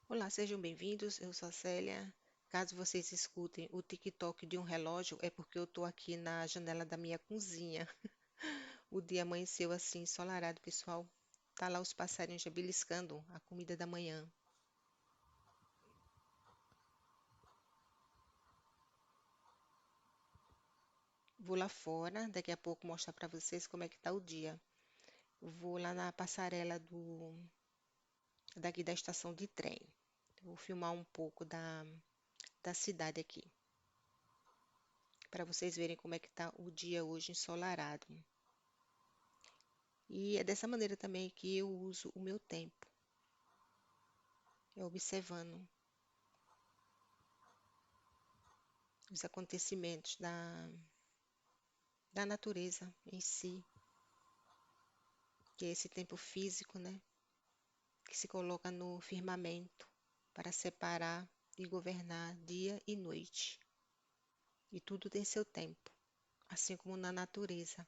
Olá, sejam bem-vindos. Eu sou a Célia. Caso vocês escutem o tic-toc de um relógio, é porque eu estou aqui na janela da minha cozinha. O dia amanheceu assim, ensolarado, pessoal. Tá lá os passarinhos já beliscando a comida da manhã. Vou lá fora, daqui a pouco mostrar para vocês como é que tá o dia. Vou lá na passarela daqui da estação de trem. Vou filmar um pouco da cidade aqui, para vocês verem como é que tá o dia hoje ensolarado. E é dessa maneira também que eu uso o meu tempo, é observando os acontecimentos da natureza em si, que é esse tempo físico, né, que se coloca no firmamento para separar e governar dia e noite. E tudo tem seu tempo, assim como na natureza.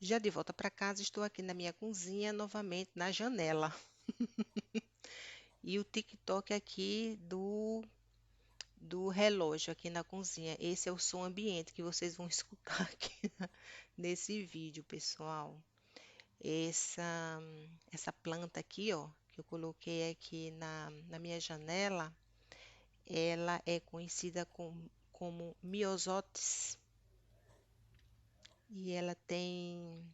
Já de volta para casa, estou aqui na minha cozinha, novamente na janela. E o tic-toc aqui do relógio aqui na cozinha. Esse é o som ambiente que vocês vão escutar aqui nesse vídeo, pessoal. Essa planta aqui, ó, que eu coloquei aqui na minha janela, ela é conhecida como Myosotis e ela tem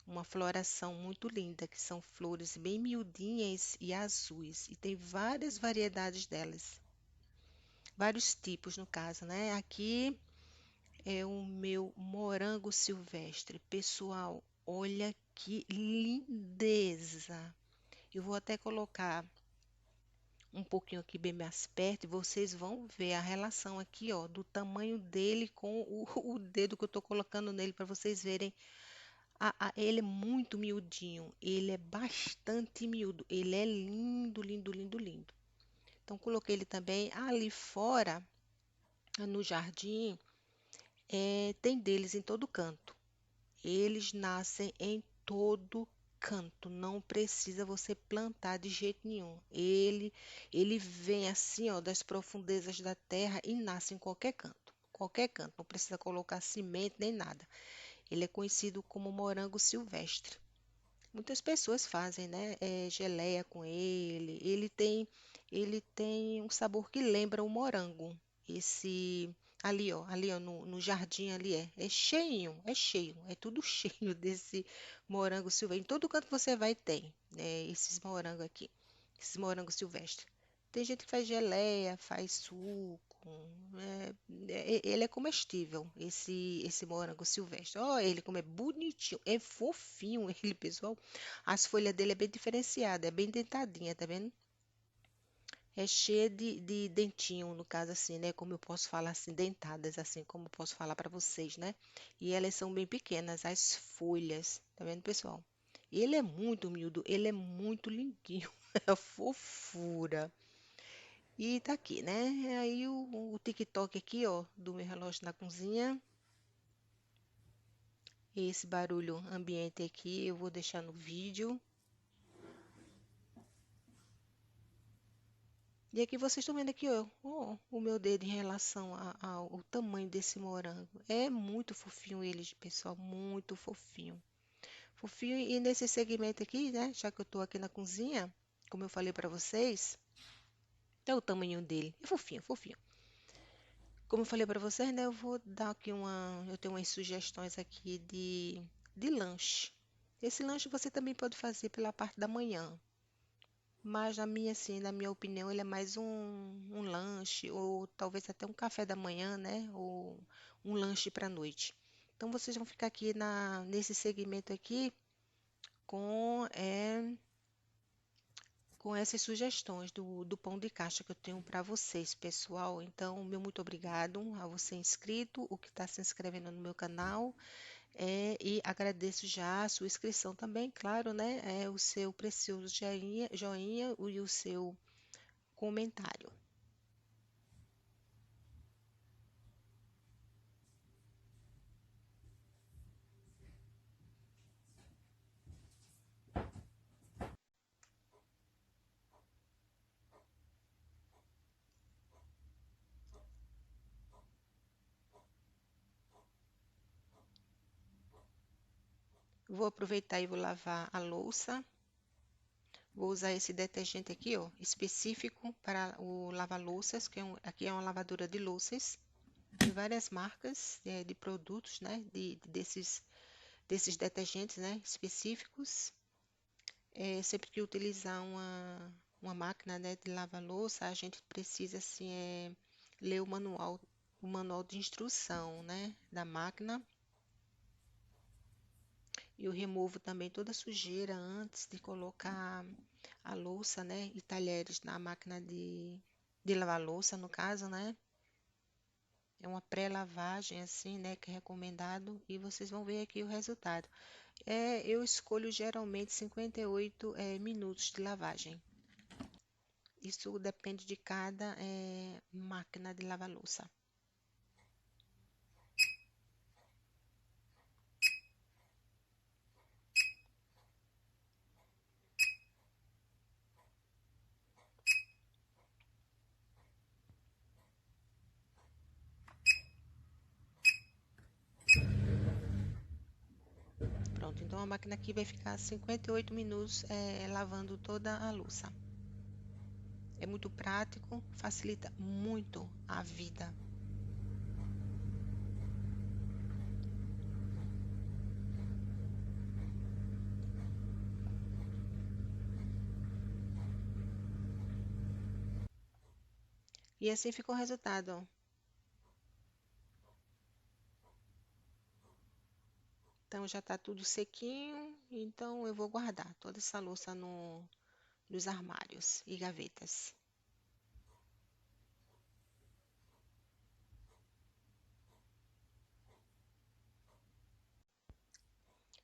uma floração muito linda, que são flores bem miudinhas e azuis, e tem várias variedades delas, vários tipos no caso, né? Aqui é o meu morango silvestre. Pessoal, olha que lindeza! Eu vou até colocar um pouquinho aqui bem mais perto e vocês vão ver a relação aqui, ó, do tamanho dele com o dedo que eu tô colocando nele para vocês verem. Ele é muito miudinho, ele é bastante miúdo, ele é lindo, lindo, lindo, lindo. Então coloquei ele também ali fora, no jardim, tem deles em todo canto. Eles nascem em todo canto, não precisa você plantar de jeito nenhum. Ele vem assim, ó, das profundezas da terra e nasce em qualquer canto. Qualquer canto, não precisa colocar cimento nem nada. Ele é conhecido como morango silvestre. Muitas pessoas fazem, né, geleia com ele. Ele tem um sabor que lembra o morango. Esse ali, ó, no jardim ali é tudo cheio desse morango silvestre. Em todo canto que você vai tem, né, esses morangos aqui, esses morangos silvestres. Tem gente que faz geleia, faz suco, né, ele é comestível, esse morango silvestre. Ó, ele como é bonitinho, é fofinho ele, pessoal. As folhas dele é bem diferenciada, é bem dentadinha, tá vendo? É cheia de dentinho, no caso assim, né? Como eu posso falar assim, dentadas, assim, como eu posso falar para vocês, né? E elas são bem pequenas, as folhas, tá vendo, pessoal? Ele é muito miúdo, ele é muito lindinho, é fofura. E tá aqui, né? Aí o TikTok aqui, ó, do meu relógio na cozinha. Esse barulho ambiente aqui eu vou deixar no vídeo. E aqui vocês estão vendo aqui, ó, o meu dedo em relação ao tamanho desse morango. É muito fofinho ele, pessoal, muito fofinho. Fofinho. E nesse segmento aqui, né? Já que eu tô aqui na cozinha, como eu falei para vocês, é o tamanho dele. É fofinho, fofinho. Como eu falei para vocês, né? Eu vou dar aqui uma. Eu tenho umas sugestões aqui de lanche. Esse lanche você também pode fazer pela parte da manhã. Mas na minha, assim, na minha opinião, ele é mais um lanche, ou talvez até um café da manhã, né? Ou um lanche para noite. Então vocês vão ficar aqui nesse segmento aqui com, com essas sugestões do pão de caixa que eu tenho para vocês, pessoal. Então, meu muito obrigado a você inscrito, o que está se inscrevendo no meu canal. E agradeço já a sua inscrição também, claro, né? O seu precioso joinha e o seu comentário. Vou aproveitar e vou lavar a louça. Vou usar esse detergente aqui, ó, específico para o lava-louças, que aqui é uma lavadora de louças, de várias marcas de produtos, né, desses detergentes, né, específicos. Sempre que utilizar uma máquina, né, de lavar louça, a gente precisa, assim, ler o manual de instrução, né, da máquina. Eu removo também toda a sujeira antes de colocar a louça, né, e talheres na máquina de lavar louça, no caso, né? É uma pré-lavagem, assim, né, que é recomendado, e vocês vão ver aqui o resultado. Eu escolho geralmente 58 minutos de lavagem. Isso depende de cada máquina de lavar louça. Pronto, então a máquina aqui vai ficar 58 minutos lavando toda a louça. É muito prático, facilita muito a vida. E assim ficou o resultado, ó. Então já está tudo sequinho, então eu vou guardar toda essa louça nos armários e gavetas.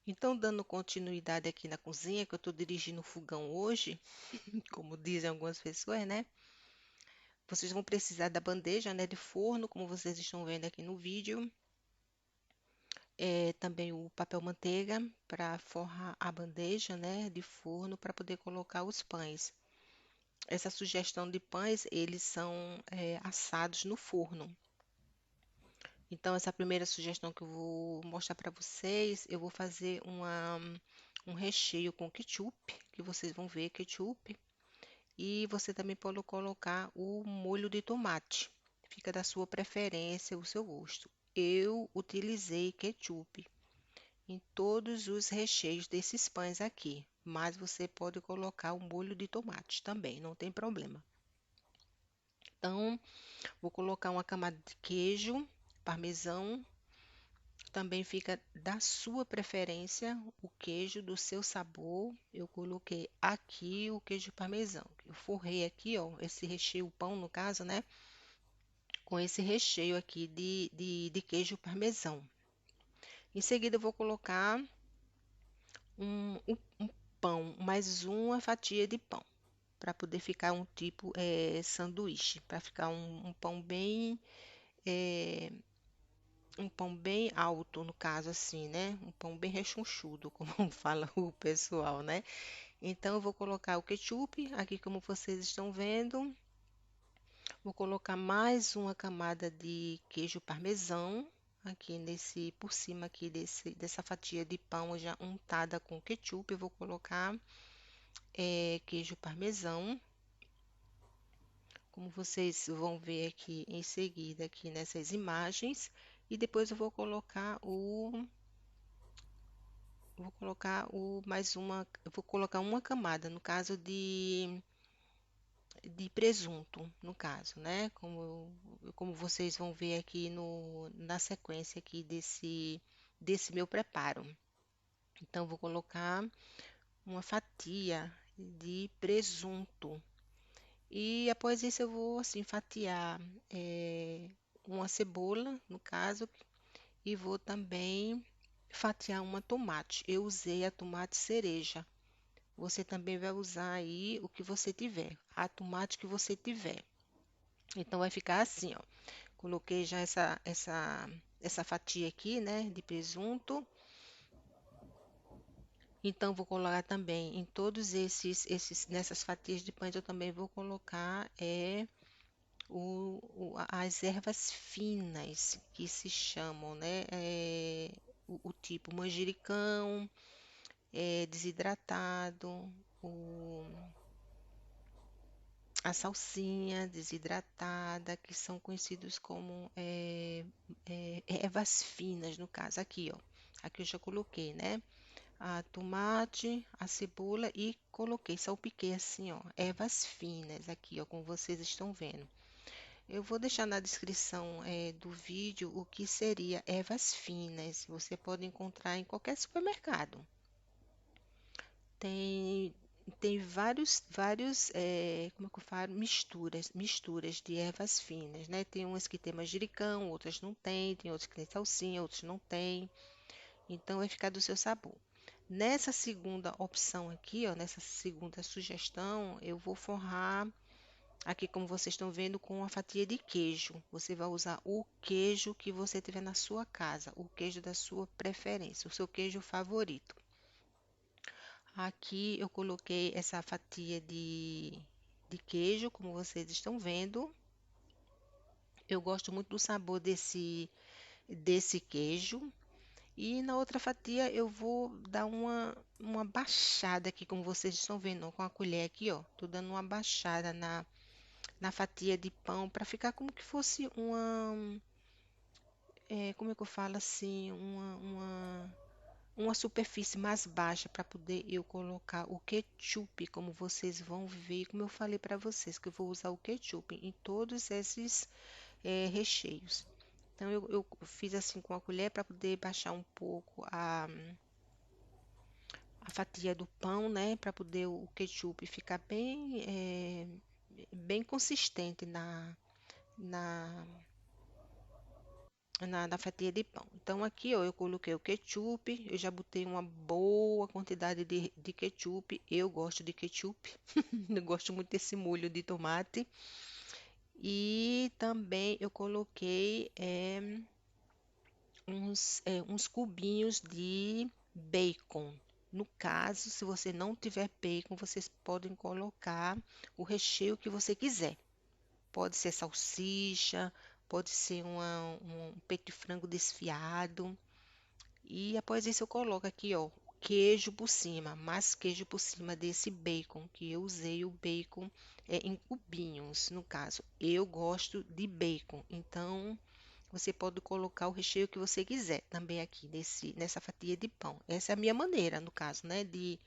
Então, dando continuidade aqui na cozinha, que eu estou dirigindo o fogão hoje, como dizem algumas pessoas, né? Vocês vão precisar da bandeja, né, de forno, como vocês estão vendo aqui no vídeo. Também o papel manteiga para forrar a bandeja, né, de forno para poder colocar os pães. Essa sugestão de pães, eles são assados no forno. Então, essa primeira sugestão que eu vou mostrar para vocês, eu vou fazer um recheio com ketchup, que vocês vão ver ketchup. E você também pode colocar o molho de tomate. Fica da sua preferência, o seu gosto. Eu utilizei ketchup em todos os recheios desses pães aqui, mas você pode colocar o molho de tomate também, não tem problema. Então, vou colocar uma camada de queijo, parmesão. Também fica da sua preferência o queijo do seu sabor. Eu coloquei aqui o queijo parmesão. Eu forrei aqui, ó, esse recheio, o pão no caso, né? Com esse recheio aqui de queijo parmesão. Em seguida, eu vou colocar um pão, mais uma fatia de pão, para poder ficar um tipo sanduíche, para ficar eh, um pão bem alto, no caso, assim, né? Um pão bem rechonchudo, como fala o pessoal, né? Então, eu vou colocar o ketchup, aqui como vocês estão vendo. Vou colocar mais uma camada de queijo parmesão. aqui nesse, por cima aqui dessa fatia de pão já untada com ketchup, eu vou colocar queijo parmesão, como vocês vão ver aqui em seguida aqui nessas imagens, e depois eu vou colocar uma camada, no caso de presunto, no caso, né? Como vocês vão ver aqui na sequência aqui desse meu preparo. Então, vou colocar uma fatia de presunto. E após isso eu vou assim fatiar uma cebola, no caso, e vou também fatiar uma tomate. Eu usei a tomate cereja. Você também vai usar aí o que você tiver, a tomate que você tiver. Então vai ficar assim, ó. Coloquei já essa fatia aqui, né, de presunto. Então vou colocar também em todos nessas fatias de pães eu também vou colocar as ervas finas que se chamam, né? O tipo manjericão, desidratado, o, a salsinha desidratada, que são conhecidos como ervas finas, no caso aqui, ó. Aqui eu já coloquei, né? A tomate, a cebola e coloquei, salpiquei assim, ó, ervas finas aqui, ó, como vocês estão vendo. Eu vou deixar na descrição do vídeo o que seria ervas finas. Você pode encontrar em qualquer supermercado. Tem, tem vários, como é que eu falo? Misturas de ervas finas, né? Tem umas que tem manjericão, outras não tem outras que tem salsinha, outras não tem. Então, vai ficar do seu sabor. Nessa segunda opção aqui, ó, nessa segunda sugestão, eu vou forrar aqui, como vocês estão vendo, com uma fatia de queijo. Você vai usar o queijo que você tiver na sua casa, o queijo da sua preferência, o seu queijo favorito. Aqui eu coloquei essa fatia de queijo, como vocês estão vendo. Eu gosto muito do sabor desse queijo. E na outra fatia eu vou dar uma baixada aqui, como vocês estão vendo, ó, com a colher aqui, ó. Tô dando uma baixada na fatia de pão para ficar como que fosse como é que eu falo assim, uma superfície mais baixa para poder eu colocar o ketchup, como vocês vão ver, como eu falei para vocês, que eu vou usar o ketchup em todos esses recheios. Então eu fiz assim com a colher para poder baixar um pouco a fatia do pão, né, para poder o ketchup ficar bem consistente na, na fatia de pão. Então aqui, ó, eu coloquei o ketchup, eu já botei uma boa quantidade de ketchup. Eu gosto de ketchup, eu gosto muito desse molho de tomate. E também eu coloquei uns cubinhos de bacon. No caso, se você não tiver bacon, vocês podem colocar o recheio que você quiser. Pode ser salsicha, pode ser um peito de frango desfiado. E após isso eu coloco aqui, ó, queijo por cima, mais queijo por cima desse bacon, que eu usei o bacon em cubinhos, no caso. Eu gosto de bacon, então você pode colocar o recheio que você quiser também aqui nessa fatia de pão. Essa é a minha maneira, no caso, né, de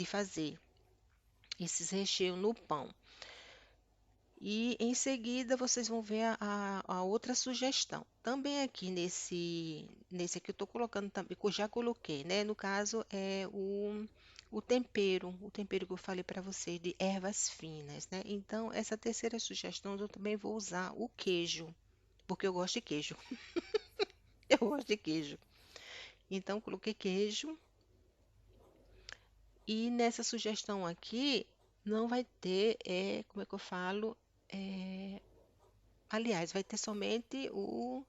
fazer esses recheios no pão. E em seguida vocês vão ver a outra sugestão. Também aqui nesse aqui eu estou colocando também, que eu já coloquei, né? No caso é o tempero que eu falei para vocês de ervas finas, né? Então essa terceira sugestão eu também vou usar o queijo, porque eu gosto de queijo. Eu gosto de queijo. Então coloquei queijo e nessa sugestão aqui não vai ter, como é que eu falo? É, aliás, vai ter somente como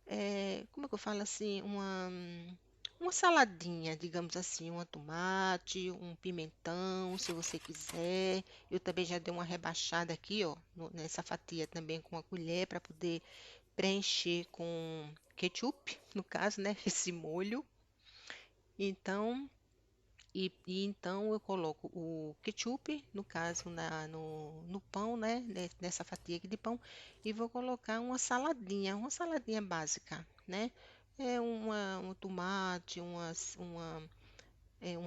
é que eu falo assim, uma saladinha, digamos assim, um tomate, um pimentão, se você quiser. Eu também já dei uma rebaixada aqui, ó, nessa fatia também com a colher para poder preencher com ketchup, no caso, né? Esse molho. Então, então eu coloco o ketchup, no caso, no pão, né? Nessa fatia aqui de pão, e vou colocar uma saladinha básica, né? É um tomate, uma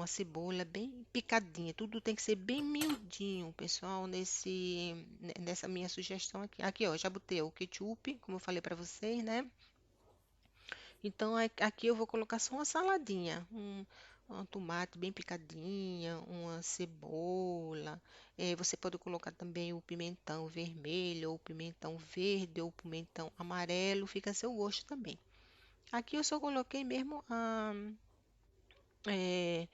cebola bem picadinha. Tudo tem que ser bem miudinho, pessoal, nessa minha sugestão aqui. Aqui, ó, já botei o ketchup, como eu falei para vocês, né? Então, aqui eu vou colocar só uma saladinha, um tomate bem picadinha, uma cebola. Você pode colocar também o pimentão vermelho, ou pimentão verde, ou pimentão amarelo, fica a seu gosto também. Aqui eu só coloquei mesmo é,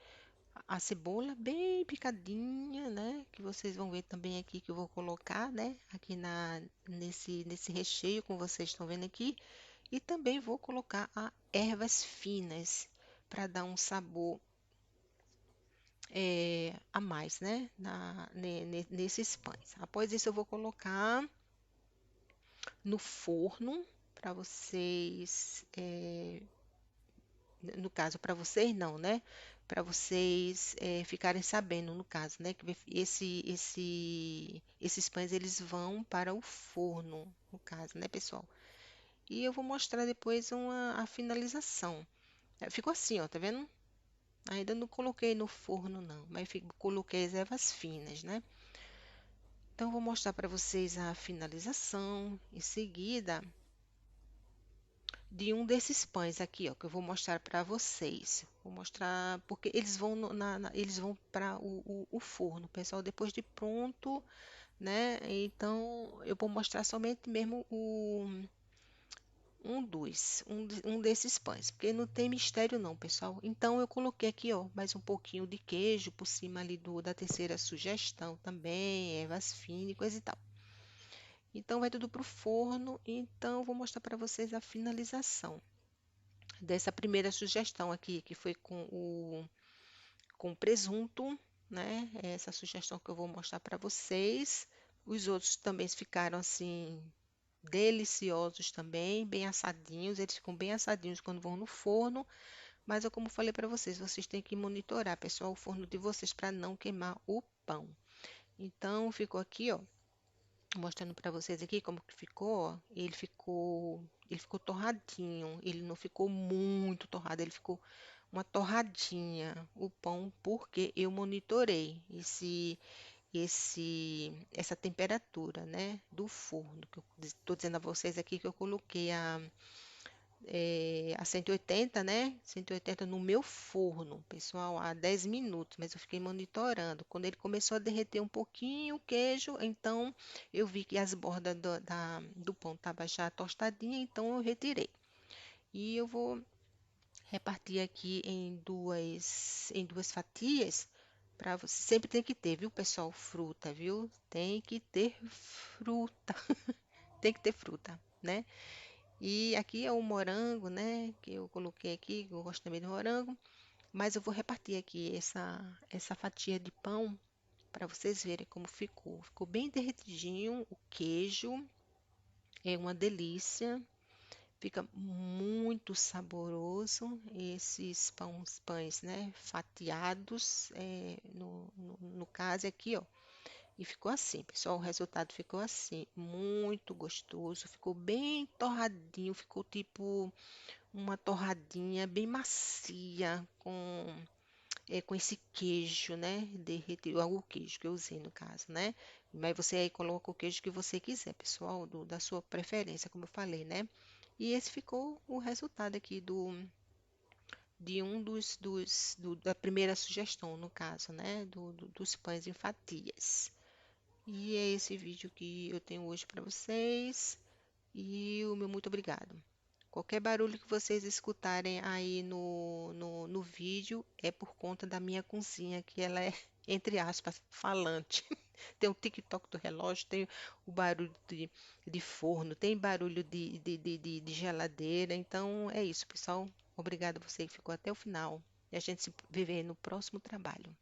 a cebola bem picadinha, né? Que vocês vão ver também aqui que eu vou colocar, né? Aqui nesse recheio, como vocês estão vendo aqui. E também vou colocar ervas finas para dar um sabor a mais, né? Nesses pães. Após isso, eu vou colocar no forno para vocês, no caso, para vocês não, né? Para vocês ficarem sabendo, no caso, né? Que esses pães eles vão para o forno, no caso, né, pessoal? E eu vou mostrar depois a finalização. Ficou assim, ó, tá vendo? Ainda não coloquei no forno, não, mas coloquei as ervas finas, né? Então, eu vou mostrar para vocês a finalização em seguida de um desses pães aqui, ó, que eu vou mostrar para vocês. Vou mostrar porque eles vão eles vão para o forno, pessoal, depois de pronto, né? Então, eu vou mostrar somente mesmo um desses pães, porque não tem mistério não, pessoal. Então eu coloquei aqui, ó, mais um pouquinho de queijo por cima ali da terceira sugestão também, ervas finas e coisa e tal. Então vai tudo pro forno, então eu vou mostrar para vocês a finalização dessa primeira sugestão aqui, que foi com presunto, né? Essa sugestão que eu vou mostrar para vocês. Os outros também ficaram assim deliciosos também, bem assadinhos. Eles ficam bem assadinhos quando vão no forno, mas eu como falei para vocês, vocês têm que monitorar, pessoal, o forno de vocês para não queimar o pão. Então ficou aqui, ó, mostrando para vocês aqui como que ficou, ó. Ele ficou torradinho, ele não ficou muito torrado, ele ficou uma torradinha o pão, porque eu monitorei essa temperatura, né, do forno, que eu estou dizendo a vocês aqui que eu coloquei a 180, né, 180 no meu forno, pessoal, há 10 minutos, mas eu fiquei monitorando. Quando ele começou a derreter um pouquinho o queijo, então eu vi que as bordas do pão estavam já tostadinha, então eu retirei. E eu vou repartir aqui em duas fatias. Para você sempre tem que ter, viu, pessoal, fruta, viu? Tem que ter fruta, tem que ter fruta, né? E aqui é o morango, né? Que eu coloquei aqui, que eu gosto também do morango. Mas eu vou repartir aqui essa fatia de pão para vocês verem como ficou. Ficou bem derretidinho o queijo, é uma delícia. Fica muito saboroso esses pães, né? Fatiados, no caso aqui, ó. E ficou assim, pessoal. O resultado ficou assim, muito gostoso. Ficou bem torradinho, ficou tipo uma torradinha bem macia com esse queijo, né? Derretido, o queijo que eu usei no caso, né? Mas você aí coloca o queijo que você quiser, pessoal, da sua preferência, como eu falei, né? E esse ficou o resultado aqui de um da primeira sugestão, no caso, né? Dos pães em fatias. E é esse vídeo que eu tenho hoje para vocês. E o meu muito obrigado. Qualquer barulho que vocês escutarem aí no vídeo é por conta da minha cozinha, que ela é, entre aspas, falante. Tem o tic-toc do relógio, tem o barulho de forno, tem barulho de geladeira. Então é isso, pessoal. Obrigada a você que ficou até o final. E a gente se vê no próximo trabalho.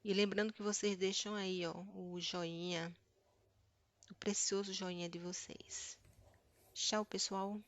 E lembrando que vocês deixam aí, ó, o joinha, o precioso joinha de vocês. Tchau, pessoal.